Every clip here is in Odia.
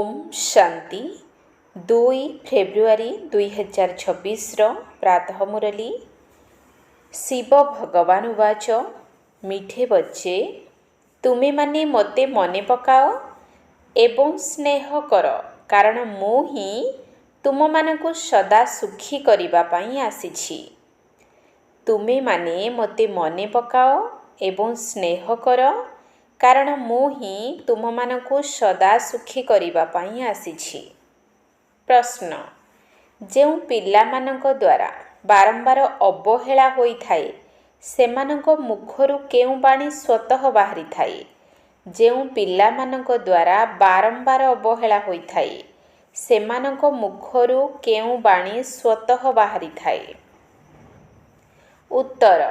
ओम शांति 2 फेब्रुआरी 2026 प्रातः मुरली। शिव भगवान उवाच मीठे बच्चे तुमे माने मते मने पकाओ एवं स्नेह कर कारण मु ही तुम मानकु सदा सुखी करिबा पई आसीछि। तुमे माने मते मने पकाओ एवं स्नेह कर कारण मु ही तुम मानकु सदा सुखी करिबा पई आसीछि। प्रश्न जेउ पिला मानक द्वारा बारंबार अवहेला होई थाए सेमानक मुखरु केउ बाणी स्वतः बाहरी थाए। जेउ पिला मानक द्वारा बारंबार अवहेला होई थाए सेमानक मुखरु केउ बाणी स्वतः बाहरी थाए। उत्तर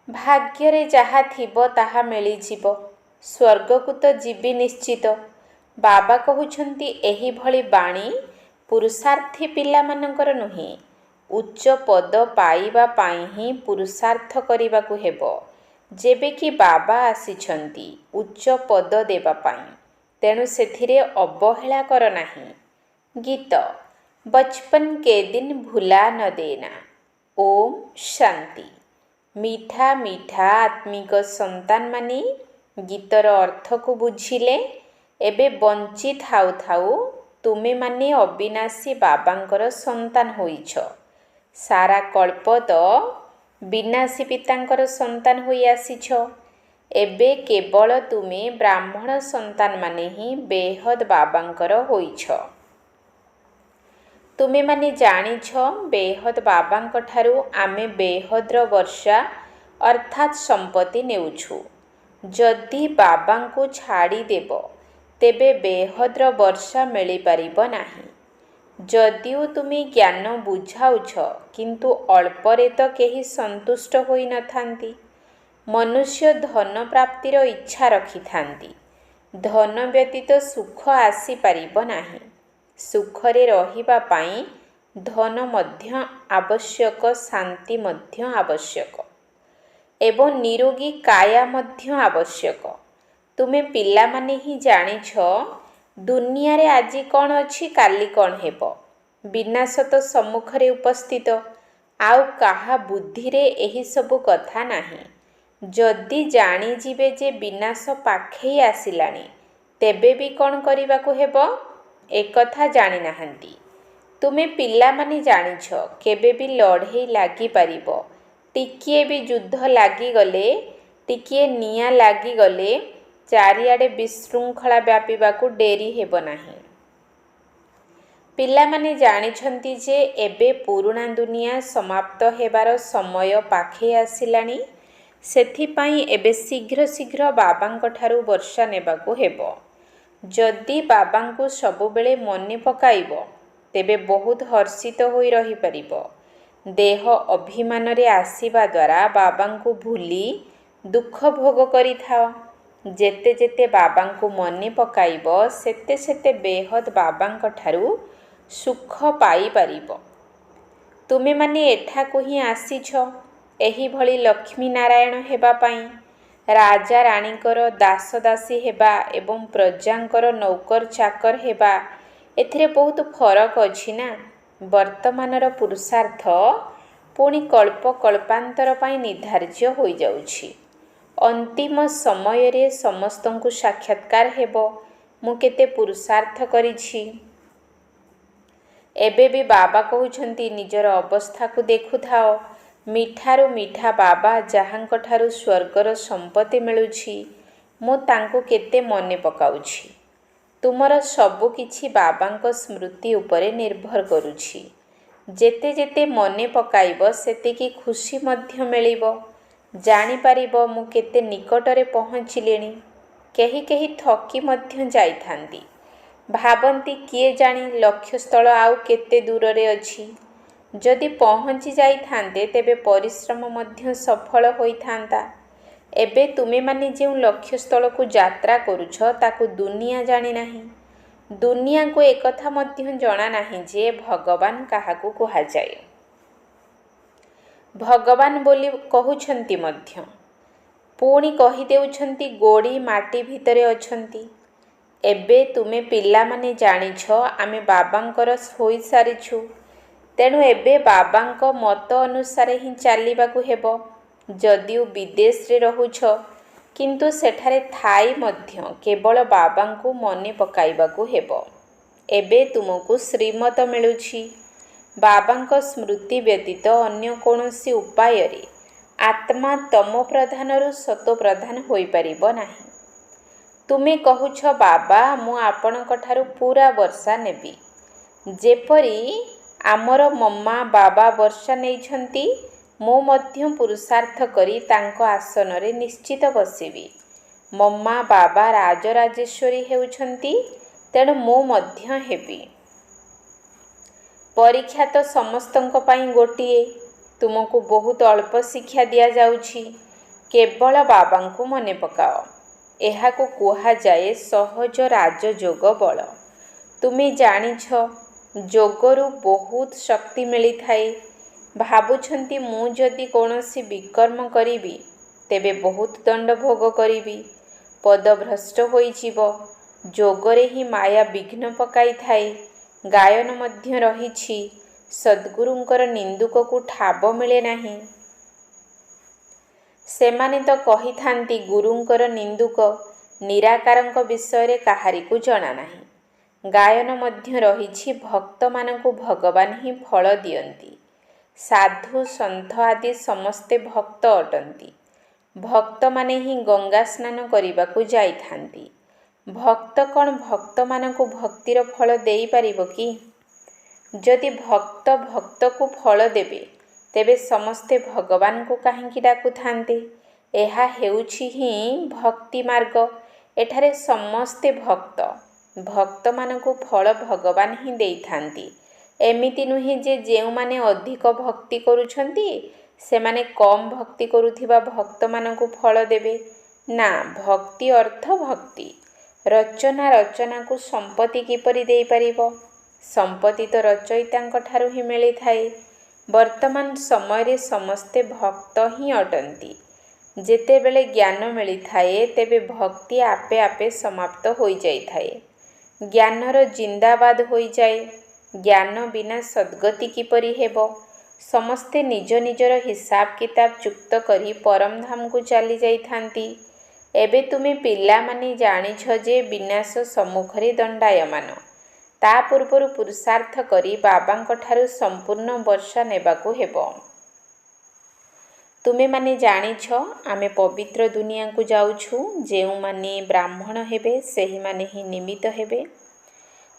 भाग्य जहा थिबो ताहा मिली जीवो स्वर्ग को तो जीवी निश्चित। बाबा कहउछंती एही भली बाणी पुरुषार्थी पिला मानकर नुहे उच्च पद पाइबा पाई ही पुरुषार्थ करिबा को हेबो। जेबे कि बाबा आसीछंती उच्च पद देबा पाई तेणु सेथिरे अवहेला कर नाही। गीत बचपन के दिन भुला न देना। ओम शांति। मीठा मीठा आत्मिक संतान माने गीतर अर्थ को बुझिले एबे बंची थाउ थाउ तुमे माने अविनाशी बाबांकर संतान होइछ। सारा कल्प तो विनाशी पितांकर संतान होई आसीछ। एबे केवल तुमे ब्राह्मण संतान माने ही बेहद बाबांकर होइछ। तुमे माने जानिछ बेहद बाबांक ठारू आमे बेहद्र वर्षा अर्थात संपत्ति नेउछु। जदि बाबांकु छाड़ी देब तेबे बेहद्र वर्षा मिली पारिब नाही। जदिओ तुमे ज्ञान बुझाउछ किंतु अल्परे तो केही संतुष्ट होई न थांती। मनुष्य धन प्राप्तिर इच्छा रखि थांती। धन व्यतीत सुख आसी पारिब नाही। सुखरे रहिबा पाई धन मध्य आवश्यक शांति मध्य आवश्यक एवं निरोगी काया मध्य आवश्यक। तुमे पिला माने ही जानिछ दुनिया रे आजी कौन अछि काली कौन हेबो। विनाश तो सम्मुखरे उपस्थित आउ काहा बुद्धि रे एही सबु कथा नाही। जदि जानी जिबे जे विनाश पाखे आसिलानी तेबे भी कौन करिबा को हेबो एक कथा जानि नाहंती। तुमे पिला माने जानिछ केबे भी लड़ाई लागी पारिबो। टिकिए भी युद्ध लागी गले टिकिए निया लागी गले चारिआडे विशृंखला व्यापीबा को डेरी हेबो नाही। पिला माने जानिछंती जे एबे पुराणा दुनिया समाप्त हेबार समय पाखे आसिलानी। सेथि पई एबे शीघ्र शीघ्र बाबांक ठारू वर्षा नेबाको हेबो। जदि बाबांकु सबुबेले मने पकाइबो तेबे बहुत हर्षित होई रही परिबो। देह अभिमान रे आसीबा द्वारा बाबांकु भूली दुख भोग करि थाओ। जेते जेते बाबांकु मने पकाइबो सेते सेते बेहद बाबांक ठारू सुख पाई परिबो। तुमे माने एठाकु ही आसीछ एही भली लक्ष्मी नारायण हेबा पाई। राजा राणीकर दास दासी हेबा एवं प्रजांकर नौकर चाकर हेबा एथिरे बहुत फरक अछि ना। वर्तमानर पुरुषार्थ पुणी कल्प कल्पांतर पाई निर्धार्य होई जाउछि। अंतिम समय रे समस्तंकु साक्षात्कार हेबो मु केते पुरुषार्थ करिछि। एबे भी बाबा कहउछंती निजर अवस्था को देखु थाओ। मिठारु मिठा बाबा जहांक ठारू स्वर्गर संपत्ति मिलुछि मु तांको केते मने पकाउछि। तुमर सबु किछि बाबांक स्मृति उपरे निर्भर करुछि। जेते जेते मने पकाइबो सेते की खुशी मध्य मिलिबो। जानि पारिबो मु केते निकटरे पहुँचिलेनी। केही केही थकी मध्य जाई थांती। भाबंती किए जानी लक्ष्य स्थल आउ केते दूररे अछि। जदि पहुँची जाई थांते तेबे परिश्रम मध्य सफल होई थांता। एबे तुमे माने जेउ लक्ष्य स्थल को यात्रा करूछ ताकू दुनिया जानि नाही। दुनिया को एकथा मध्य जणा नाही जे भगवान काहाकू कुहा जाए। भगवान बोली कहउछंती मध्य पुणी कहि देउछंती गोड़ी माटी भितरे अछंती। ଏବେ ତୁମେ ପିଲାମାନେ ଜାଣିଛ ଆମେ ବାବାଙ୍କର ହୋଇସାରିଛୁ। ତେଣୁ ଏବେ ବାବାଙ୍କ ମତ ଅନୁସାରେ ହିଁ ଚାଲିବାକୁ ହେବ। ଯଦିଓ ବିଦେଶରେ ରହୁଛ, କିନ୍ତୁ ସେଠାରେ ଥାଇ ମଧ୍ୟ କେବଳ ବାବାଙ୍କୁ ମନେ ପକାଇବାକୁ ହେବ। ଏବେ ତୁମକୁ ଶ୍ରୀମତ ମିଳୁଛି। ବାବାଙ୍କ ସ୍ମୃତି ବ୍ୟତୀତ ଅନ୍ୟ କୌଣସି ଉପାୟରେ ଆତ୍ମା ତମ ପ୍ରଧାନରୁ ସତୋ ପ୍ରଧାନ ହୋଇପାରିବ ନାହିଁ। ତୁମେ କହୁଛ ବାବା ମୁଁ ଆପଣଙ୍କଠାରୁ ପୁରା ବର୍ଷା ନେବି। ଯେପରି ଆମର ମମ୍ମା ବାବା ବର୍ଷା ନେଇଛନ୍ତି, ମୁଁ ମଧ୍ୟ ପୁରୁଷାର୍ଥ କରି ତାଙ୍କ ଆସନରେ ନିଶ୍ଚିତ ବସିବି। ମମ୍ମା ବାବା ରାଜରାଜେଶ୍ୱରୀ ହେଉଛନ୍ତି, ତେଣୁ ମୁଁ ମଧ୍ୟ ହେବି। ପରୀକ୍ଷା ତ ସମସ୍ତଙ୍କ ପାଇଁ ଗୋଟିଏ। ତୁମକୁ ବହୁତ ଅଳ୍ପ ଶିକ୍ଷା ଦିଆଯାଉଛି। କେବଳ ବାବାଙ୍କୁ ମନେ ପକାଅ। ଏହାକୁ କୁହାଯାଏ ସହଜ ରାଜଯୋଗ ବଳ। ତୁମେ ଜାଣିଛ ଯୋଗରୁ ବହୁତ ଶକ୍ତି ମିଳିଥାଏ। ଭାବୁଛନ୍ତି ମୁଁ ଯଦି କୌଣସି ବିକର୍ମ କରିବି ତେବେ ବହୁତ ଦଣ୍ଡ ଭୋଗ କରିବି, ପଦଭ୍ରଷ୍ଟ ହୋଇଯିବ। ଯୋଗରେ ହିଁ ମାୟା ବିଘ୍ନ ପକାଇଥାଏ। ଗାୟନ ମଧ୍ୟ ରହିଛି, ସଦ୍ଗୁରୁଙ୍କର ନିନ୍ଦୁକକୁ ଠାବ ମିଳେ ନାହିଁ। ସେମାନେ ତ କହିଥାନ୍ତି ଗୁରୁଙ୍କର ନିନ୍ଦୁକ ନିରାକାରଙ୍କ ବିଷୟରେ କାହାରିକୁ ଜଣା ନାହିଁ। ଗାୟନ ମଧ୍ୟ ରହିଛି ଭକ୍ତମାନଙ୍କୁ ଭଗବାନ ହିଁ ଫଳ ଦିଅନ୍ତି। ସାଧୁ ସନ୍ଥ ଆଦି ସମସ୍ତେ ଭକ୍ତ ଅଟନ୍ତି। ଭକ୍ତମାନେ ହିଁ ଗଙ୍ଗା ସ୍ନାନ କରିବାକୁ ଯାଇଥାନ୍ତି। ଭକ୍ତ କ'ଣ ଭକ୍ତମାନଙ୍କୁ ଭକ୍ତିର ଫଳ ଦେଇପାରିବ କି? ଯଦି ଭକ୍ତ ଭକ୍ତକୁ ଫଳ ଦେବେ, ତେବେ ସମସ୍ତେ ଭଗବାନଙ୍କୁ କାହିଁକି ଡାକୁଥାନ୍ତେ? ଏହା ହେଉଛି ହିଁ ଭକ୍ତି ମାର୍ଗ। ଏଠାରେ ସମସ୍ତେ ଭକ୍ତ। ଭକ୍ତମାନଙ୍କୁ ଫଳ ଭଗବାନ ହିଁ ଦେଇଥାନ୍ତି। ଏମିତି ନୁହେଁ ଯେ ଯେଉଁମାନେ ଅଧିକ ଭକ୍ତି କରୁଛନ୍ତି ସେମାନେ କମ୍ ଭକ୍ତି କରୁଥିବା ଭକ୍ତମାନଙ୍କୁ ଫଳ ଦେବେ। ନା, ଭକ୍ତି ଅର୍ଥ ଭକ୍ତି। ରଚନା ରଚନାକୁ ସମ୍ପତ୍ତି କିପରି ଦେଇପାରିବ? ସମ୍ପତ୍ତି ତ ରଚୟିତାଙ୍କ ଠାରୁ ହିଁ ମିଳିଥାଏ। ବର୍ତ୍ତମାନ ସମୟରେ ସମସ୍ତେ ଭକ୍ତ ହିଁ ଅଟନ୍ତି। ଯେତେବେଳେ ଜ୍ଞାନ ମିଳିଥାଏ ତେବେ ଭକ୍ତି ଆପେ ଆପେ ସମାପ୍ତ ହୋଇଯାଇଥାଏ। ଜ୍ଞାନର ଜିନ୍ଦାବାଦ ହୋଇଯାଏ। ଜ୍ଞାନ ବିନା ସଦ୍ଗତି କିପରି ହେବ? ସମସ୍ତେ ନିଜ ନିଜର ହିସାବ କିତାବ ଚୁକ୍ତ କରି ପରମଧାମକୁ ଚାଲି ଯାଇଥାନ୍ତି। ଏବେ ତୁମେ ପିଲାମାନେ ଜାଣିଛ ଯେ ବିନାଶ ସମ୍ମୁଖରେ ଦଣ୍ଡାୟମାନ। ତା ପୂର୍ବରୁ ପୁରୁଷାର୍ଥ କରି ବାବାଙ୍କଠାରୁ ସମ୍ପୂର୍ଣ୍ଣ ବର୍ଷା ନେବାକୁ ହେବ। ତୁମେମାନେ ଜାଣିଛ ଆମେ ପବିତ୍ର ଦୁନିଆକୁ ଯାଉଛୁ। ଯେଉଁମାନେ ବ୍ରାହ୍ମଣ ହେବେ ସେହିମାନେ ହିଁ ନିମିତ୍ତ ହେବେ।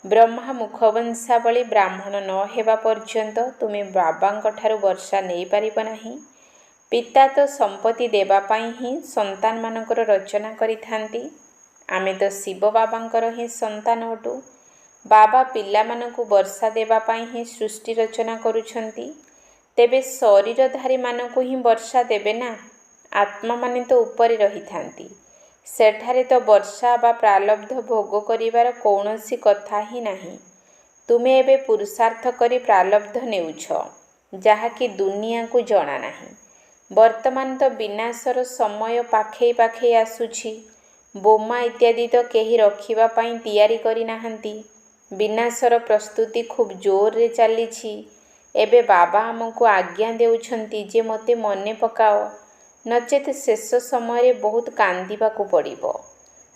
ବ୍ରହ୍ମା ମୁଖବଂଶାବଳୀ ବ୍ରାହ୍ମଣ ନ ହେବା ପର୍ଯ୍ୟନ୍ତ ତୁମେ ବାବାଙ୍କଠାରୁ ବର୍ଷା ନେଇପାରିବ ନାହିଁ। ପିତା ତ ସମ୍ପତ୍ତି ଦେବା ପାଇଁ ହିଁ ସନ୍ତାନମାନଙ୍କର ରଚନା କରିଥାନ୍ତି। ଆମେ ତ ଶିବ ବାବାଙ୍କର ହିଁ ସନ୍ତାନ ଅଟୁ। ବାବା ପିଲାମାନଙ୍କୁ ବର୍ଷା ଦେବା ପାଇଁ ହିଁ ସୃଷ୍ଟି ରଚନା କରୁଛନ୍ତି। ତେବେ ଶରୀରଧାରୀମାନଙ୍କୁ ହିଁ ବର୍ଷା ଦେବେ ନା। ଆତ୍ମାମାନେ ତ ଉପରେ ରହିଥାନ୍ତି। ସେଠାରେ ତ ବର୍ଷା ବା ପ୍ରାରବ୍ଧ ଭୋଗ କରିବାର କୌଣସି କଥା ହିଁ ନାହିଁ। ତୁମେ ଏବେ ପୁରୁଷାର୍ଥ କରି ପ୍ରାରବ୍ଧ ନେଉଛ, ଯାହାକି ଦୁନିଆକୁ ଜଣା ନାହିଁ। ବର୍ତ୍ତମାନ ତ ବିନାଶର ସମୟ ପାଖେଇ ପାଖେଇ ଆସୁଛି। ବୋମା ଇତ୍ୟାଦି ତ କେହି ରଖିବା ପାଇଁ ତିଆରି କରିନାହାନ୍ତି। ବିନାଶର ପ୍ରସ୍ତୁତି ଖୁବ୍ ଜୋରରେ ଚାଲିଛି। ଏବେ ବାବା ଆମକୁ ଆଜ୍ଞା ଦେଉଛନ୍ତି ଯେ ମୋତେ ମନେ ପକାଅ, ନଚେତ୍ ଶେଷ ସମୟରେ ବହୁତ କାନ୍ଦିବାକୁ ପଡ଼ିବ।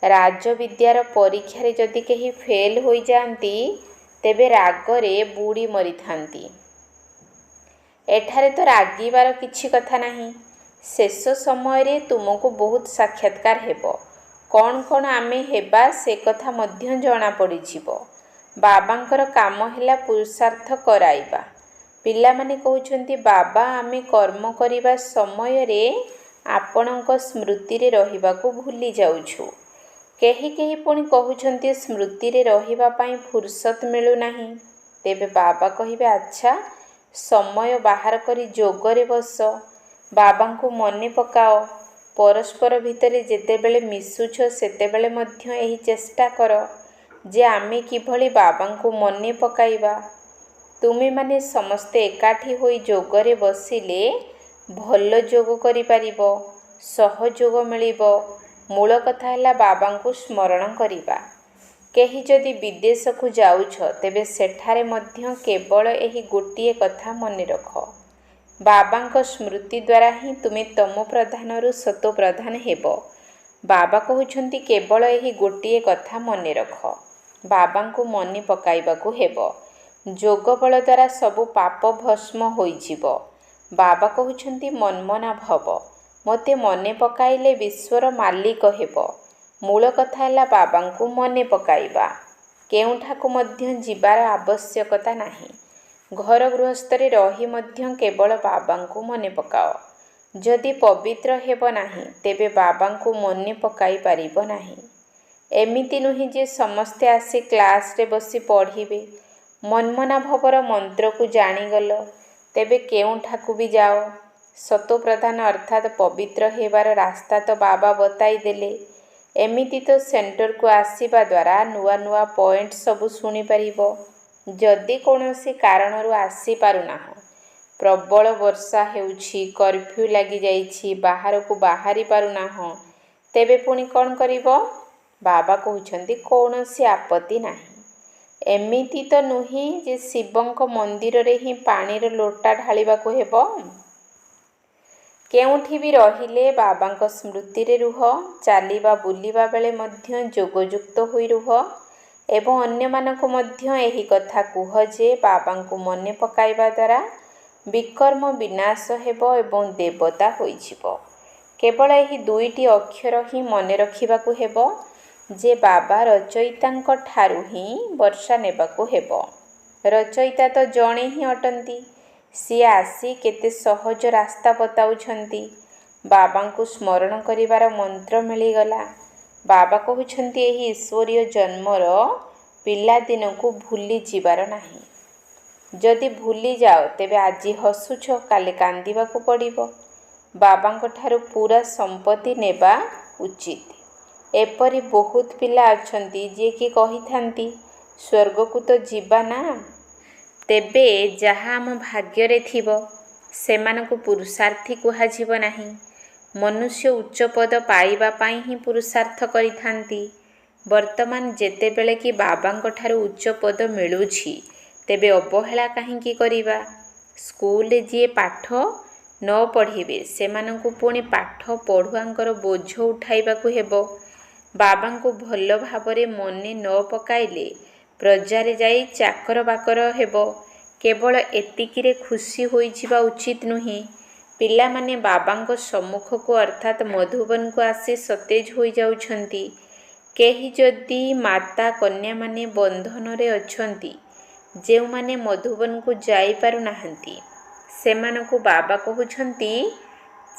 ରାଜବିଦ୍ୟାର ପରୀକ୍ଷାରେ ଯଦି କେହି ଫେଲ୍ ହୋଇଯାଆନ୍ତି ତେବେ ରାଗରେ ବୁଡ଼ି ମରିଥାନ୍ତି। ଏଠାରେ ତ ରାଗିବାର କିଛି କଥା ନାହିଁ। ଶେଷ ସମୟରେ ତୁମକୁ ବହୁତ ସାକ୍ଷାତକାର ହେବ। କ'ଣ କ'ଣ ଆମେ ହେବା ସେ କଥା ମଧ୍ୟ ଜଣାପଡ଼ିଯିବ। ବାବାଙ୍କର କାମ ହେଲା ପୁରୁଷାର୍ଥ କରାଇବା। ପିଲାମାନେ କହୁଛନ୍ତି ବାବା ଆମେ କର୍ମ କରିବା ସମୟରେ ଆପଣଙ୍କ ସ୍ମୃତିରେ ରହିବାକୁ ଭୁଲି ଯାଉଛୁ। କେହି କେହି ପୁଣି କହୁଛନ୍ତି ସ୍ମୃତିରେ ରହିବା ପାଇଁ ଫୁର୍ସତ ମିଳୁନାହିଁ। ତେବେ ବାବା କହିବେ ଆଚ୍ଛା, ସମୟ ବାହାର କରି ଯୋଗରେ ବସ, ବାବାଙ୍କୁ ମନେ ପକାଅ। ପରସ୍ପର ଭିତରେ ଯେତେବେଳେ ମିଶୁଛ ସେତେବେଳେ ମଧ୍ୟ ଏହି ଚେଷ୍ଟା କର ଯେ ଆମେ କିଭଳି ବାବାଙ୍କୁ ମନେ ପକାଇବା। ତୁମେମାନେ ସମସ୍ତେ ଏକାଠି ହୋଇ ଯୋଗରେ ବସିଲେ ଭଲ ଯୋଗ କରିପାରିବ, ସହଯୋଗ ମିଳିବ। ମୂଳ କଥା ହେଲା ବାବାଙ୍କୁ ସ୍ମରଣ କରିବା। କେହି ଯଦି ବିଦେଶକୁ ଯାଉଛ ତେବେ ସେଠାରେ ମଧ୍ୟ କେବଳ ଏହି ଗୋଟିଏ କଥା ମନେ ରଖ, ବାବାଙ୍କ ସ୍ମୃତି ଦ୍ୱାରା ହିଁ ତୁମେ ତମ ପ୍ରଧାନରୁ ସତୋ ପ୍ରଧାନ ହେବ। ବାବା କହୁଛନ୍ତି କେବଳ ଏହି ଗୋଟିଏ କଥା ମନେ ରଖ, ବାବାଙ୍କୁ ମନେ ପକାଇବାକୁ ହେବ। ଯୋଗ ବଳ ଦ୍ୱାରା ସବୁ ପାପ ଭସ୍ମ ହୋଇଯିବ। ବାବା କହୁଛନ୍ତି ମନ୍ମନା ଭବ, ମୋତେ ମନେ ପକାଇଲେ ବିଶ୍ୱର ମାଲିକ ହେବ। ମୂଳ କଥା ହେଲା ବାବାଙ୍କୁ ମନେ ପକାଇବା। କେଉଁଠାକୁ ମଧ୍ୟ ଯିବାର ଆବଶ୍ୟକତା ନାହିଁ। ଘର ଗୃହସ୍ଥରେ ରହି ମଧ୍ୟ କେବଳ ବାବାଙ୍କୁ ମନେ ପକାଅ। ଯଦି ପବିତ୍ର ହେବ ନାହିଁ ତେବେ ବାବାଙ୍କୁ ମନେ ପକାଇ ପାରିବ ନାହିଁ। ଏମିତି ନୁହେଁ ଯେ ସମସ୍ତେ ଆସି କ୍ଲାସରେ ବସି ପଢ଼ିବେ। ମନ୍ମନା ଭବର ମନ୍ତ୍ରକୁ ଜାଣିଗଲ ତେବେ କେଉଁଠାକୁ ବି ଯାଅ। ସତୋପ୍ରଧାନ ଅର୍ଥାତ୍ ପବିତ୍ର ହେବାର ରାସ୍ତା ତ ବାବା ବତାଇ ଦେଲେ। ଏମିତି ତ ସେଣ୍ଟରକୁ ଆସିବା ଦ୍ୱାରା ନୂଆ ନୂଆ ପଏଣ୍ଟ ସବୁ ଶୁଣିପାରିବ। ଯଦି କୌଣସି କାରଣରୁ ଆସିପାରୁନାହଁ, ପ୍ରବଳ ବର୍ଷା ହେଉଛି, କର୍ଫ୍ୟୁ ଲାଗିଯାଇଛି, ବାହାରକୁ ବାହାରି ପାରୁନାହଁ, ତେବେ ପୁଣି କ'ଣ କରିବ? ବାବା କହୁଛନ୍ତି କୌଣସି ଆପତ୍ତି ନାହିଁ। ଏମିତି ତ ନୁହେଁ ଯେ ଶିବଙ୍କ ମନ୍ଦିରରେ ହିଁ ପାଣିର ଲୋଟା ଢାଳିବାକୁ ହେବ। କେଉଁଠି ବି ରହିଲେ ବାବାଙ୍କ ସ୍ମୃତିରେ ରୁହ। ଚାଲିବା ବୁଲିବା ବେଳେ ମଧ୍ୟ ଯୋଗଯୁକ୍ତ ହୋଇ ରୁହ ଏବଂ ଅନ୍ୟମାନଙ୍କୁ ମଧ୍ୟ ଏହି କଥା କୁହ ଯେ ବାବାଙ୍କୁ ମନେ ପକାଇବା ଦ୍ୱାରା ବିକର୍ମ ବିନାଶ ହେବ ଏବଂ ଦେବତା ହୋଇଯିବ। କେବଳ ଏହି ଦୁଇଟି ଅକ୍ଷର ହିଁ ମନେ ରଖିବାକୁ ହେବ ଯେ ବାବା ରଚୟିତାଙ୍କ ଠାରୁ ହିଁ ବର୍ଷା ନେବାକୁ ହେବ। ରଚୟିତା ତ ଜଣେ ହିଁ ଅଟନ୍ତି। ସିଏ ଆସି କେତେ ସହଜ ରାସ୍ତା ବତାଉଛନ୍ତି। ବାବାଙ୍କୁ ସ୍ମରଣ କରିବାର ମନ୍ତ୍ର ମିଳିଗଲା। ବାବା କହୁଛନ୍ତି ଏହି ଈଶ୍ୱରୀୟ ଜନ୍ମର ପିଲାଦିନକୁ ଭୁଲି ଯିବାର ନାହିଁ। ଯଦି ଭୁଲିଯାଅ ତେବେ ଆଜି ହସୁଛ, କାଲି କାନ୍ଦିବାକୁ ପଡ଼ିବ। ବାବାଙ୍କ ଠାରୁ ପୁରା ସମ୍ପତ୍ତି ନେବା ଉଚିତ। ଏପରି ବହୁତ ପିଲା ଅଛନ୍ତି ଯିଏକି କହିଥାନ୍ତି ସ୍ୱର୍ଗକୁ ତ ଯିବା ନା। ତେବେ ଯାହା ଆମ ଭାଗ୍ୟରେ ଥିବ ସେମାନଙ୍କୁ ପୁରୁଷାର୍ଥୀ କୁହାଯିବ ନାହିଁ। ମନୁଷ୍ୟ ଉଚ୍ଚ ପଦ ପାଇବା ପାଇଁ ହିଁ ପୁରୁଷାର୍ଥ କରିଥାନ୍ତି। ବର୍ତ୍ତମାନ ଯେତେବେଳେ କି ବାବାଙ୍କ ଠାରୁ ଉଚ୍ଚ ପଦ ମିଳୁଛି ତେବେ ଅବହେଳା କାହିଁକି କରିବା? ସ୍କୁଲରେ ଯିଏ ପାଠ ନ ପଢ଼ିବେ ସେମାନଙ୍କୁ ପୁଣି ପାଠ ପଢ଼ୁଆଙ୍କର ବୋଝ ଉଠାଇବାକୁ ହେବ। ବାବାଙ୍କୁ ଭଲ ଭାବରେ ମନେ ନ ପକାଇଲେ ପ୍ରଜାରେ ଯାଇ ଚାକର ବାକର ହେବ। କେବଳ ଏତିକିରେ ଖୁସି ହୋଇଯିବା ଉଚିତ ନୁହେଁ। ପିଲାମାନେ ବାବାଙ୍କ ସମ୍ମୁଖକୁ ଅର୍ଥାତ୍ ମଧୁବନକୁ ଆସି ସତେଜ ହୋଇଯାଉଛନ୍ତି। କେହି ଯଦି ମାତା କନ୍ୟାମାନେ ବନ୍ଧନରେ ଅଛନ୍ତି, ଯେଉଁମାନେ ମଧୁବନକୁ ଯାଇପାରୁନାହାନ୍ତି, ସେମାନଙ୍କୁ ବାବା କହୁଛନ୍ତି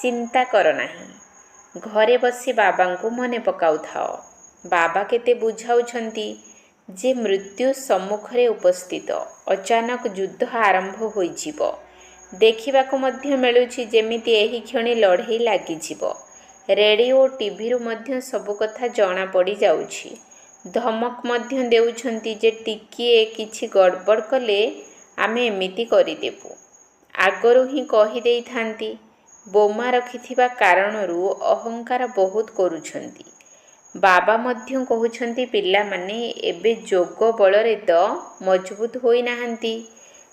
ଚିନ୍ତା କର ନାହିଁ, ଘରେ ବସି ବାବାଙ୍କୁ ମନେ ପକାଉଥାଅ। ବାବା କେତେ ବୁଝାଉଛନ୍ତି ଯେ ମୃତ୍ୟୁ ସମ୍ମୁଖରେ ଉପସ୍ଥିତ, ଅଚାନକ ଯୁଦ୍ଧ ଆରମ୍ଭ ହୋଇଯିବ। ଦେଖିବାକୁ ମଧ୍ୟ ମିଳୁଛି ଯେମିତି ଏହି କ୍ଷଣି ଲଢ଼େଇ ଲାଗିଯିବ। ରେଡ଼ିଓ ଟିଭିରୁ ମଧ୍ୟ ସବୁ କଥା ଜଣାପଡ଼ି ଯାଉଛି। ଧମକ ମଧ୍ୟ ଦେଉଛନ୍ତି ଯେ ଟିକିଏ କିଛି ଗଡ଼ବଡ଼ କଲେ ଆମେ ଏମିତି କରିଦେବୁ। ଆଗରୁ ହିଁ କହିଦେଇଥାନ୍ତି। ବୋମା ରଖିଥିବା କାରଣରୁ ଅହଙ୍କାର ବହୁତ କରୁଛନ୍ତି। ବାବା ମଧ୍ୟ କହୁଛନ୍ତି ପିଲାମାନେ ଏବେ ଯୋଗ ବଳରେ ତ ମଜବୁତ ହୋଇନାହାନ୍ତି,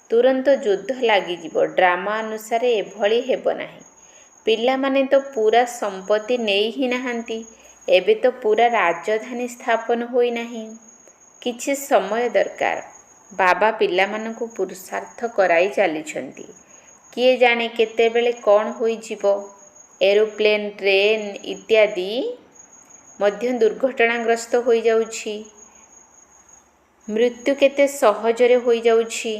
ତୁରନ୍ତ ଯୁଦ୍ଧ ଲାଗିଯିବ। ଡ୍ରାମା ଅନୁସାରେ ଏଭଳି ହେବ ନାହିଁ। ପିଲାମାନେ ତ ପୁରା ସମ୍ପତ୍ତି ନେଇ ହିଁ ନାହାନ୍ତି, ଏବେ ତ ପୁରା ରାଜଧାନୀ ସ୍ଥାପନ ହୋଇନାହିଁ। କିଛି ସମୟ ଦରକାର। ବାବା ପିଲାମାନଙ୍କୁ ପୁରୁଷାର୍ଥ କରାଇ ଚାଲିଛନ୍ତି। କିଏ ଜାଣେ କେତେବେଳେ କ'ଣ ହୋଇଯିବ। ଏରୋପ୍ଲେନ୍, ଟ୍ରେନ୍ ଇତ୍ୟାଦି ମଧ୍ୟ ଦୁର୍ଘଟଣାଗ୍ରସ୍ତ ହୋଇଯାଉଛି। ମୃତ୍ୟୁ କେତେ ସହଜରେ ହୋଇଯାଉଛି।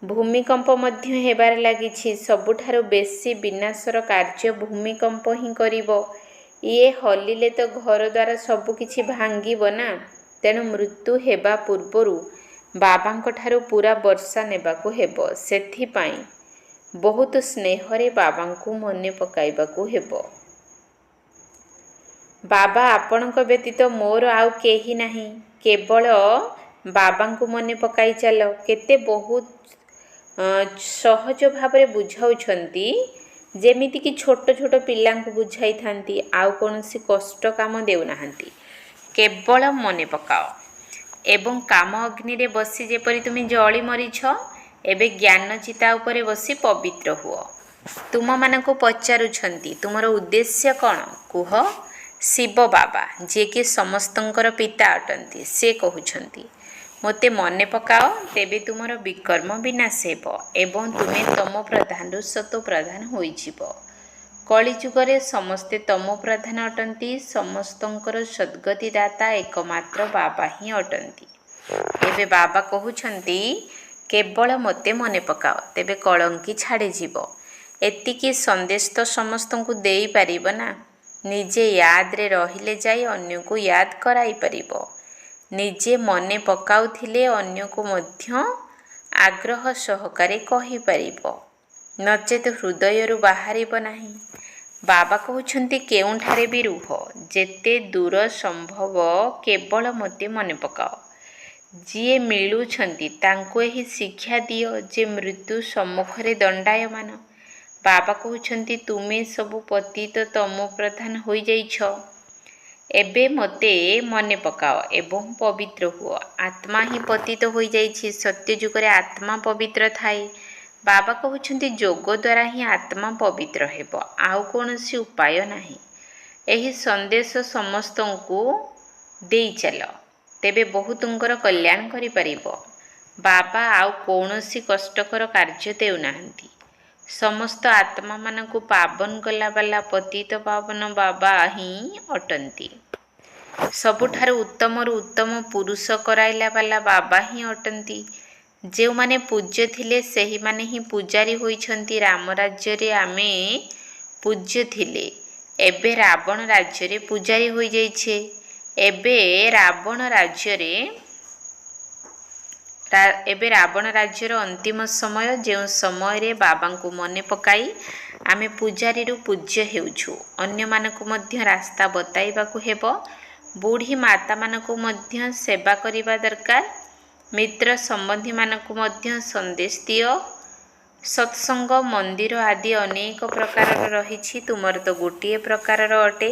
ଭୂମିକମ୍ପ ମଧ୍ୟ ହେବାରେ ଲାଗିଛି। ସବୁଠାରୁ ବେଶୀ ବିନାଶର କାର୍ଯ୍ୟ ଭୂମିକମ୍ପ ହିଁ କରିବ। ଇଏ ହଲିଲେ ତ ଘରଦ୍ୱାର ସବୁ କିଛି ଭାଙ୍ଗିବ ନା। ତେଣୁ ମୃତ୍ୟୁ ହେବା ପୂର୍ବରୁ ବାବାଙ୍କ ଠାରୁ ପୁରା ବର୍ଷା ନେବାକୁ ହେବ। ସେଥିପାଇଁ ବହୁତ ସ୍ନେହରେ ବାବାଙ୍କୁ ମନେ ପକାଇବାକୁ ହେବ। ବାବା ଆପଣଙ୍କ ବ୍ୟତୀତ ମୋର ଆଉ କେହି ନାହିଁ, କେବଳ ବାବାଙ୍କୁ ମନେ ପକାଇ ଚାଲ। କେତେ ବହୁତ ସହଜ ଭାବରେ ବୁଝାଉଛନ୍ତି, ଯେମିତିକି ଛୋଟ ଛୋଟ ପିଲାଙ୍କୁ ବୁଝାଇଥାନ୍ତି। ଆଉ କୌଣସି କଷ୍ଟ କାମ ଦେଉନାହାନ୍ତି। କେବଳ ମନେ ପକାଅ। ଏବଂ କାମ ଅଗ୍ନିରେ ବସି ଯେପରି ତୁମେ ଜଳି ମରିଛ, ଏବେ ଜ୍ଞାନ ଚିତା ଉପରେ ବସି ପବିତ୍ର ହୁଅ। ତୁମମାନଙ୍କୁ ପଚାରୁଛନ୍ତି ତୁମର ଉଦ୍ଦେଶ୍ୟ କ'ଣ? କୁହ। ଶିବ ବାବା, ଯିଏକି ସମସ୍ତଙ୍କର ପିତା ଅଟନ୍ତି, ସେ କହୁଛନ୍ତି ମୋତେ ମନେ ପକାଅ, ତେବେ ତୁମର ବିକର୍ମ ବିନାଶ ହେବ ଏବଂ ତୁମେ ତମ ପ୍ରଧାନରୁ ସତ୍ତ୍ୱ ପ୍ରଧାନ ହୋଇଯିବ। କଳିଯୁଗରେ ସମସ୍ତେ ତମ ପ୍ରଧାନ ଅଟନ୍ତି। ସମସ୍ତଙ୍କର ସଦ୍ଗତିଦାତା ଏକମାତ୍ର ବାବା ହିଁ ଅଟନ୍ତି। ଏବେ ବାବା କହୁଛନ୍ତି କେବଳ ମୋତେ ମନେ ପକାଅ, ତେବେ କଳଙ୍କି ଛାଡ଼ିଯିବ। ଏତିକି ସନ୍ଦେଶ ତ ସମସ୍ତଙ୍କୁ ଦେଇପାରିବ ନା। ନିଜେ ୟାଦରେ ରହିଲେ ଯାଇ ଅନ୍ୟକୁ ୟାଦ କରାଇପାରିବ। ନିଜେ ମନେ ପକାଉଥିଲେ ଅନ୍ୟକୁ ମଧ୍ୟ ଆଗ୍ରହ ସହକାରେ କହିପାରିବ, ନଚେତ ହୃଦୟରୁ ବାହାରିବ ନାହିଁ। ବାବା କହୁଛନ୍ତି କେଉଁଠାରେ ବି ରୁହ, ଯେତେ ଦୂର ସମ୍ଭବ କେବଳ ମୋତେ ମନେ ପକାଅ। ଯିଏ ମିଳୁଛନ୍ତି ତାଙ୍କୁ ଏହି ଶିକ୍ଷା ଦିଅ ଯେ ମୃତ୍ୟୁ ସମ୍ମୁଖରେ ଦଣ୍ଡାୟମାନ। ବାବା କହୁଛନ୍ତି ତୁମେ ସବୁ ପତିତ ତମ ପ୍ରଧାନ ହୋଇଯାଇଛ। ଏବେ ମୋତେ ମନେ ପକାଅ ଏବଂ ପବିତ୍ର ହୁଅ। ଆତ୍ମା ହିଁ ପତିତ ହୋଇଯାଇଛି। ସତ୍ୟ ଯୁଗରେ ଆତ୍ମା ପବିତ୍ର ଥାଏ। ବାବା କହୁଛନ୍ତି ଯୋଗ ଦ୍ୱାରା ହିଁ ଆତ୍ମା ପବିତ୍ର ହେବ, ଆଉ କୌଣସି ଉପାୟ ନାହିଁ। ଏହି ସନ୍ଦେଶ ସମସ୍ତଙ୍କୁ ଦେଇ ଚାଲ, ତେବେ ବହୁତଙ୍କର କଲ୍ୟାଣ କରିପାରିବ। ବାବା ଆଉ କୌଣସି କଷ୍ଟକର କାର୍ଯ୍ୟ ଦେଉନାହାନ୍ତି। ସମସ୍ତ ଆତ୍ମାମାନଙ୍କୁ ପାବନ କଲାବାଲା ପତିତ ପାବନ ବାବା ହିଁ ଅଟନ୍ତି। ସବୁଠାରୁ ଉତ୍ତମରୁ ଉତ୍ତମ ପୁରୁଷ କରାଇଲା ବାଲା ବାବା ହିଁ ଅଟନ୍ତି। ଯେଉଁମାନେ ପୂଜ୍ୟ ଥିଲେ ସେହିମାନେ ହିଁ ପୂଜାରୀ ହୋଇଛନ୍ତି। ରାମ ରାଜ୍ୟରେ ଆମେ ପୂଜ୍ୟ ଥିଲେ, ଏବେ ରାବଣ ରାଜ୍ୟରେ ପୂଜାରୀ ହୋଇଯାଇଛେ। ଏବେ ରାବଣ ରାଜ୍ୟର ଅନ୍ତିମ ସମୟ, ଯେଉଁ ସମୟରେ ବାବାଙ୍କୁ ମନେ ପକାଇ ଆମେ ପୂଜାରୀରୁ ପୂଜ୍ୟ ହେଉଛୁ। ଅନ୍ୟମାନଙ୍କୁ ମଧ୍ୟ ରାସ୍ତା ବତାଇବାକୁ ହେବ। ବୁଢ଼ୀ ମାତାମାନଙ୍କୁ ମଧ୍ୟ ସେବା କରିବା ଦରକାର। ମିତ୍ର ସମ୍ବନ୍ଧୀମାନଙ୍କୁ ମଧ୍ୟ ସନ୍ଦେଶ ଦିଅ। ସତ୍ସଙ୍ଗ, ମନ୍ଦିର ଆଦି ଅନେକ ପ୍ରକାରର ରହିଛି, ତୁମର ତ ଗୋଟିଏ ପ୍ରକାରର ଅଟେ।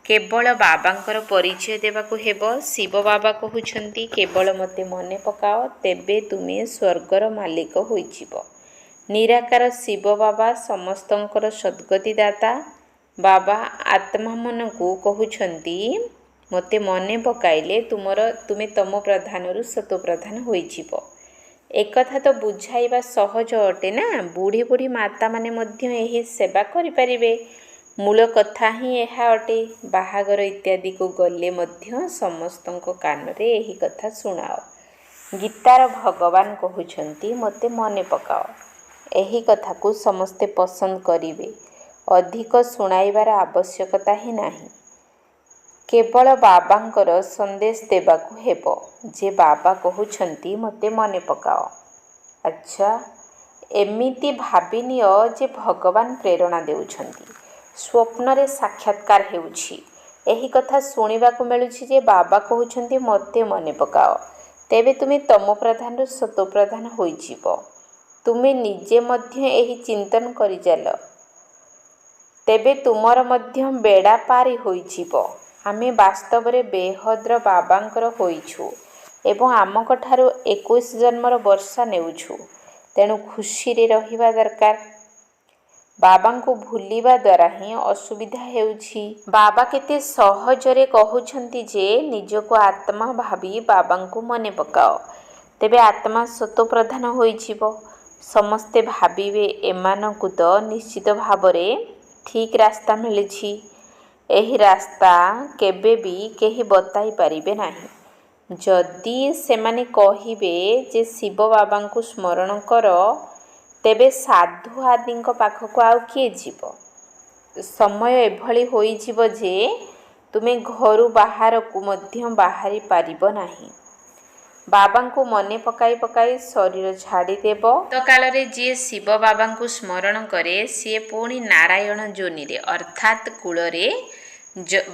କେବଳ ବାବାଙ୍କର ପରିଚୟ ଦେବାକୁ ହେବ। ଶିବ ବାବା କହୁଛନ୍ତି କେବଳ ମୋତେ ମନେ ପକାଅ, ତେବେ ତୁମେ ସ୍ୱର୍ଗର ମାଲିକ ହୋଇଯିବ। ନିରାକାର ଶିବ ବାବା ସମସ୍ତଙ୍କର ସଦ୍ଗତିଦାତା। ବାବା ଆତ୍ମାମାନଙ୍କୁ କହୁଛନ୍ତି ମୋତେ ମନେ ପକାଇଲେ ତୁମେ ତମ ପ୍ରଧାନରୁ ସତ୍ତ୍ୱ ପ୍ରଧାନ ହୋଇଯିବ। ଏକଥା ତ ବୁଝାଇବା ସହଜ ଅଟେ ନା। ବୁଢ଼ୀ ବୁଢ଼ୀ ମାତାମାନେ ମଧ୍ୟ ଏହି ସେବା କରିପାରିବେ। ମୂଳ କଥା ହିଁ ଏହା ଅଟେ। ବାହାଘର ଇତ୍ୟାଦିକୁ ଗଲେ ମଧ୍ୟ ସମସ୍ତଙ୍କ କାନରେ ଏହି କଥା ଶୁଣାଅ। ଗୀତାର ଭଗବାନ କହୁଛନ୍ତି ମୋତେ ମନେ ପକାଅ। ଏହି କଥାକୁ ସମସ୍ତେ ପସନ୍ଦ କରିବେ। ଅଧିକ ଶୁଣାଇବାର ଆବଶ୍ୟକତା ହିଁ ନାହିଁ। କେବଳ ବାବାଙ୍କର ସନ୍ଦେଶ ଦେବାକୁ ହେବ ଯେ ବାବା କହୁଛନ୍ତି ମୋତେ ମନେ ପକାଅ। ଆଚ୍ଛା, ଏମିତି ଭାବିନିଅ ଯେ ଭଗବାନ ପ୍ରେରଣା ଦେଉଛନ୍ତି। ସ୍ୱପ୍ନରେ ସାକ୍ଷାତକାର ହେଉଛି। ଏହି କଥା ଶୁଣିବାକୁ ମିଳୁଛି ଯେ ବାବା କହୁଛନ୍ତି ମୋତେ ମନେ ପକାଅ, ତେବେ ତୁମେ ତମ ପ୍ରଧାନରୁ ସତ୍ତ୍ୱ ପ୍ରଧାନ ହୋଇଯିବ। ତୁମେ ନିଜେ ମଧ୍ୟ ଏହି ଚିନ୍ତନ କରିଚାଲ, ତେବେ ତୁମର ମଧ୍ୟ ବେଡ଼ା ପାରି ହୋଇଯିବ। ଆମେ ବାସ୍ତବରେ ବେହଦ୍ର ବାବାଙ୍କର ହୋଇଛୁ ଏବଂ ଆମଙ୍କଠାରୁ 21 ଜନ୍ମର ବର୍ଷା ନେଉଛୁ। ତେଣୁ ଖୁସିରେ ରହିବା ଦରକାର। ବାବାଙ୍କୁ ଭୁଲିବା ଦ୍ୱାରା ହିଁ ଅସୁବିଧା ହେଉଛି। ବାବା କେତେ ସହଜରେ କହୁଛନ୍ତି ଯେ ନିଜକୁ ଆତ୍ମା ଭାବି ବାବାଙ୍କୁ ମନେ ପକାଅ, ତେବେ ଆତ୍ମା ସତ୍ତ୍ୱ ପ୍ରଧାନ ହୋଇଯିବ। ସମସ୍ତେ ଭାବିବେ ଏମାନଙ୍କୁ ତ ନିଶ୍ଚିତ ଭାବରେ ଠିକ୍ ରାସ୍ତା ମିଳିଛି। ଏହି ରାସ୍ତା କେବେ ବି କେହି ବତାଇ ପାରିବେ ନାହିଁ। ଯଦି ସେମାନେ କହିବେ ଯେ ଶିବ ବାବାଙ୍କୁ ସ୍ମରଣ କର, ତେବେ ସାଧୁ ଆଦିଙ୍କ ପାଖକୁ ଆଉ କିଏ ଯିବ? ସମୟ ଏଭଳି ହୋଇଯିବ ଯେ ତୁମେ ଘରୁ ବାହାରକୁ ମଧ୍ୟ ବାହାରି ପାରିବ ନାହିଁ। ବାବାଙ୍କୁ ମନେ ପକାଇ ପକାଇ ଶରୀର ଛାଡ଼ିଦେବ। ଗତକାଳରେ ଯିଏ ଶିବ ବାବାଙ୍କୁ ସ୍ମରଣ କରେ ସିଏ ପୁଣି ନାରାୟଣ ଯୋନିରେ ଅର୍ଥାତ୍ କୂଳରେ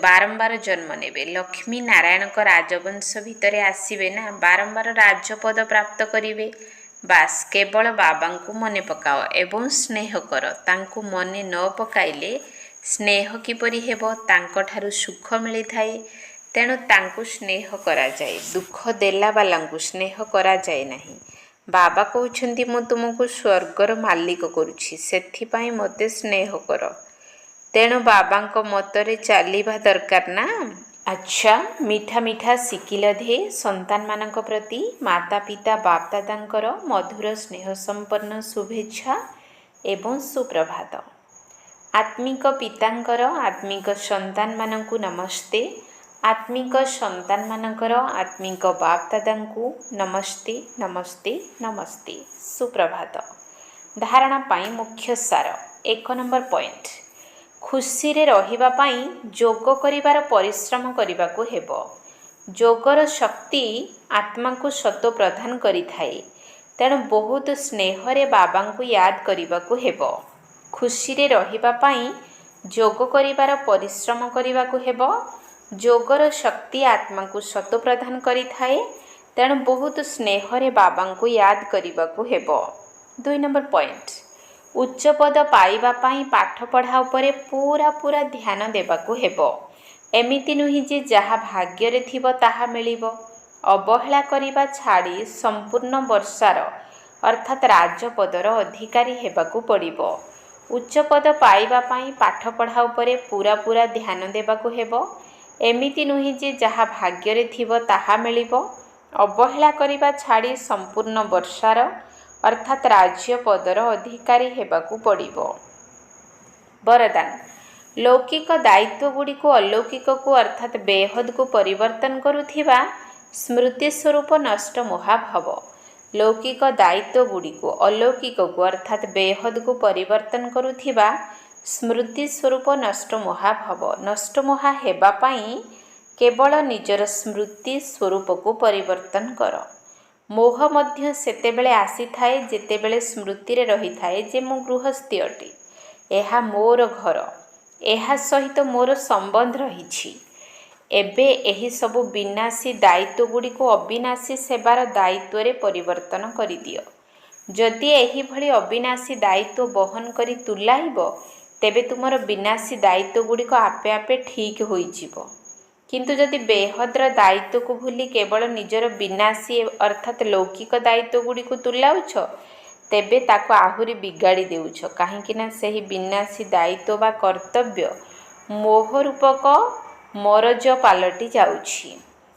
ବାରମ୍ବାର ଜନ୍ମ ନେବେ। ଲକ୍ଷ୍ମୀ ନାରାୟଣଙ୍କ ରାଜବଂଶ ଭିତରେ ଆସିବେ ନା, ବାରମ୍ବାର ରାଜପଦ ପ୍ରାପ୍ତ କରିବେ। ବାସ୍, କେବଳ ବାବାଙ୍କୁ ମନେ ପକାଅ ଏବଂ ସ୍ନେହ କର। ତାଙ୍କୁ ମନେ ନ ପକାଇଲେ ସ୍ନେହ କିପରି ହେବ? ତାଙ୍କଠାରୁ ସୁଖ ମିଳିଥାଏ, ତେଣୁ ତାଙ୍କୁ ସ୍ନେହ କରାଯାଏ। ଦୁଃଖ ଦେଲା ବାଲାଙ୍କୁ ସ୍ନେହ କରାଯାଏ ନାହିଁ। ବାବା କହୁଛନ୍ତି ମୁଁ ତୁମକୁ ସ୍ୱର୍ଗର ମାଲିକ କରୁଛି, ସେଥିପାଇଁ ମୋତେ ସ୍ନେହ କର। ତେଣୁ ବାବାଙ୍କ ମତରେ ଚାଲିବା ଦରକାର ନା। ଆଚ୍ଛା, ମିଠା ମିଠା ଶିକିଲ ଧେ ସନ୍ତାନମାନଙ୍କ ପ୍ରତି ମାତା ପିତା ବାପଦାଦାଙ୍କର ମଧୁର ସ୍ନେହ ସମ୍ପନ୍ନ ଶୁଭେଚ୍ଛା ଏବଂ ସୁପ୍ରଭାତ। ଆତ୍ମିକ ପିତାଙ୍କର ଆତ୍ମିକ ସନ୍ତାନମାନଙ୍କୁ ନମସ୍ତେ। ଆତ୍ମିକ ସନ୍ତାନମାନଙ୍କର ଆତ୍ମିକ ବାପଦାଦାଙ୍କୁ ନମସ୍ତେ ନମସ୍ତେ ନମସ୍ତେ। ସୁପ୍ରଭାତ। ଧାରଣା ପାଇଁ ମୁଖ୍ୟ ସାର। 1 ନମ୍ବର ପଏଣ୍ଟ, ଖୁସିରେ ରହିବା ପାଇଁ ଯୋଗ କରିବାର ପରିଶ୍ରମ କରିବାକୁ ହେବ। ଯୋଗର ଶକ୍ତି ଆତ୍ମାକୁ ସତ୍ତ୍ୱ ପ୍ରଦାନ କରିଥାଏ। ତେଣୁ ବହୁତ ସ୍ନେହରେ ବାବାଙ୍କୁ ୟାଦ କରିବାକୁ ହେବ। ଖୁସିରେ ରହିବା ପାଇଁ ଯୋଗ କରିବାର ପରିଶ୍ରମ କରିବାକୁ ହେବ। ଯୋଗର ଶକ୍ତି ଆତ୍ମାକୁ ସତ୍ତ୍ୱ ପ୍ରଦାନ କରିଥାଏ। ତେଣୁ ବହୁତ ସ୍ନେହରେ ବାବାଙ୍କୁ ୟାଦ କରିବାକୁ ହେବ। 2 ନମ୍ବର ପଏଣ୍ଟ, ଉଚ୍ଚ ପଦ ପାଇବା ପାଇଁ ପାଠପଢ଼ା ଉପରେ ପୁରା ଧ୍ୟାନ ଦେବାକୁ ହେବ। ଏମିତି ନୁହେଁ ଯେ ଯାହା ଭାଗ୍ୟରେ ଥିବ ତାହା ମିଳିବ। ଅବହେଳା କରିବା ଛାଡ଼ି ସମ୍ପୂର୍ଣ୍ଣ ବର୍ଷାର ଅର୍ଥାତ୍ ରାଜପଦର ଅଧିକାରୀ ହେବାକୁ ପଡ଼ିବ। ଉଚ୍ଚ ପଦ ପାଇବା ପାଇଁ ପାଠପଢ଼ା ଉପରେ ପୁରା ଧ୍ୟାନ ଦେବାକୁ ହେବ। ଏମିତି ନୁହେଁ ଯେ ଯାହା ଭାଗ୍ୟରେ ଥିବ ତାହା ମିଳିବ। ଅବହେଳା କରିବା ଛାଡ଼ି ସମ୍ପୂର୍ଣ୍ଣ ବର୍ଷାର ଅର୍ଥାତ୍ ରାଜ୍ୟପଦର ଅଧିକାରୀ ହେବାକୁ ପଡ଼ିବ। ବରଦାନ, ଲୌକିକ ଦାୟିତ୍ୱଗୁଡ଼ିକୁ ଅଲୌକିକକୁ ଅର୍ଥାତ୍ ବେହଦକୁ ପରିବର୍ତ୍ତନ କରୁଥିବା ସ୍ମୃତି ସ୍ୱରୂପ ନଷ୍ଟ ମହାଭାବ। ଲୌକିକ ଦାୟିତ୍ୱଗୁଡ଼ିକୁ ଅଲୌକିକକୁ ଅର୍ଥାତ୍ ବେହଦକୁ ପରିବର୍ତ୍ତନ କରୁଥିବା ସ୍ମୃତି ସ୍ୱରୂପ ନଷ୍ଟ ମହାଭାବ। ନଷ୍ଟ ମହା ହେବା ପାଇଁ କେବଳ ନିଜର ସ୍ମୃତି ସ୍ୱରୂପକୁ ପରିବର୍ତ୍ତନ କର। ମୋହ ମଧ୍ୟ ସେତେବେଳେ ଆସିଥାଏ ଯେତେବେଳେ ସ୍ମୃତିରେ ରହିଥାଏ ଯେ ମୁଁ ଗୃହସ୍ଥୀ ଅଟେ, ଏହା ମୋର ଘର, ଏହା ସହିତ ମୋର ସମ୍ବନ୍ଧ ରହିଛି। ଏବେ ଏହି ସବୁ ବିନାଶୀ ଦାୟିତ୍ୱଗୁଡ଼ିକୁ ଅବିନାଶୀ ସେବାର ଦାୟିତ୍ୱରେ ପରିବର୍ତ୍ତନ କରିଦିଅ। ଯଦି ଏହିଭଳି ଅବିନାଶୀ ଦାୟିତ୍ୱ ବହନ କରି ତୁଲାଇବ, ତେବେ ତୁମର ବିନାଶୀ ଦାୟିତ୍ୱଗୁଡ଼ିକ ଆପେ ଆପେ ଠିକ୍ ହୋଇଯିବ। କିନ୍ତୁ ଯଦି ବେହଦର ଦାୟିତ୍ୱକୁ ଭୁଲି କେବଳ ନିଜର ବିନାଶୀ ଅର୍ଥାତ୍ ଲୌକିକ ଦାୟିତ୍ୱଗୁଡ଼ିକୁ ତୁଲାଉଛ, ତେବେ ତାକୁ ଆହୁରି ବିଗାଡ଼ି ଦେଉଛ। କାହିଁକିନା ସେହି ବିନାଶୀ ଦାୟିତ୍ୱ ବା କର୍ତ୍ତବ୍ୟ ମୋହ ରୂପକ ମରଜ ପାଲଟି ଯାଉଛି।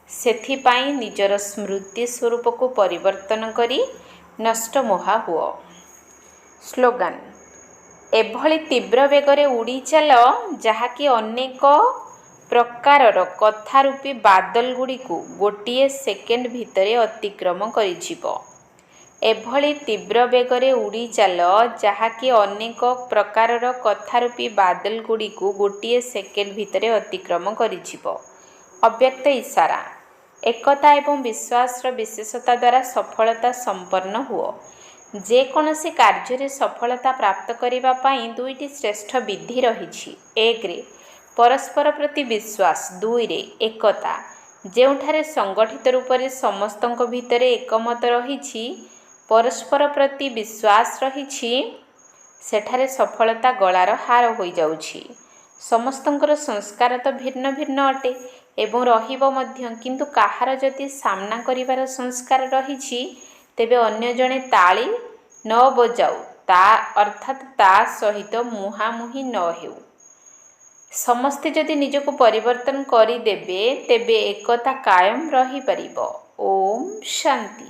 ସେଥିପାଇଁ ନିଜର ସ୍ମୃତି ସ୍ୱରୂପକୁ ପରିବର୍ତ୍ତନ କରି ନଷ୍ଟ ମହା ହୁଅ। ସ୍ଲୋଗାନ, ଏଭଳି ତୀବ୍ର ବେଗରେ ଉଡ଼ି ଚାଲ ଯାହାକି ଅନେକ ପ୍ରକାରର କଥାରୂପୀ ବାଦଲଗୁଡ଼ିକୁ ଗୋଟିଏ ସେକେଣ୍ଡ ଭିତରେ ଅତିକ୍ରମ କରିଯିବ। ଏଭଳି ତୀବ୍ର ବେଗରେ ଉଡ଼ି ଚାଲ ଯାହାକି ଅନେକ ପ୍ରକାରର କଥାରୂପୀ ବାଦଲଗୁଡ଼ିକୁ ଗୋଟିଏ ସେକେଣ୍ଡ ଭିତରେ ଅତିକ୍ରମ କରିଯିବ। ଅବ୍ୟକ୍ତ ଇସାରା, ଏକତା ଏବଂ ବିଶ୍ୱାସର ବିଶେଷତା ଦ୍ୱାରା ସଫଳତା ସମ୍ପନ୍ନ ହୁଅ। ଯେକୌଣସି କାର୍ଯ୍ୟରେ ସଫଳତା ପ୍ରାପ୍ତ କରିବା ପାଇଁ 2ଟି ଶ୍ରେଷ୍ଠ ବିଧି ରହିଛି। 1ରେ ପରସ୍ପର ପ୍ରତି ବିଶ୍ୱାସ, 2ରେ ଏକତା। ଯେଉଁଠାରେ ସଂଗଠିତ ରୂପରେ ସମସ୍ତଙ୍କ ଭିତରେ ଏକମତ ରହିଛି, ପରସ୍ପର ପ୍ରତି ବିଶ୍ୱାସ ରହିଛି, ସେଠାରେ ସଫଳତା ଗଳାର ହାର ହୋଇଯାଉଛି। ସମସ୍ତଙ୍କର ସଂସ୍କାର ତ ଭିନ୍ନ ଭିନ୍ନ ଅଟେ ଏବଂ ରହିବ ମଧ୍ୟ, କିନ୍ତୁ କାହାର ଯଦି ସାମ୍ନା କରିବାର ସଂସ୍କାର ରହିଛି, ତେବେ ଅନ୍ୟ ଜଣେ ତାଳି ନ ବଜାଉ, ଅର୍ଥାତ୍ ତା ସହିତ ମୁହାଁମୁହିଁ ନ ହେଉ। ସମସ୍ତେ ଯଦି ନିଜକୁ ପରିବର୍ତ୍ତନ କରିଦେବେ, ତେବେ ଏକତା କାୟମ ରହିପାରିବ। ଓମ୍ ଶାନ୍ତି।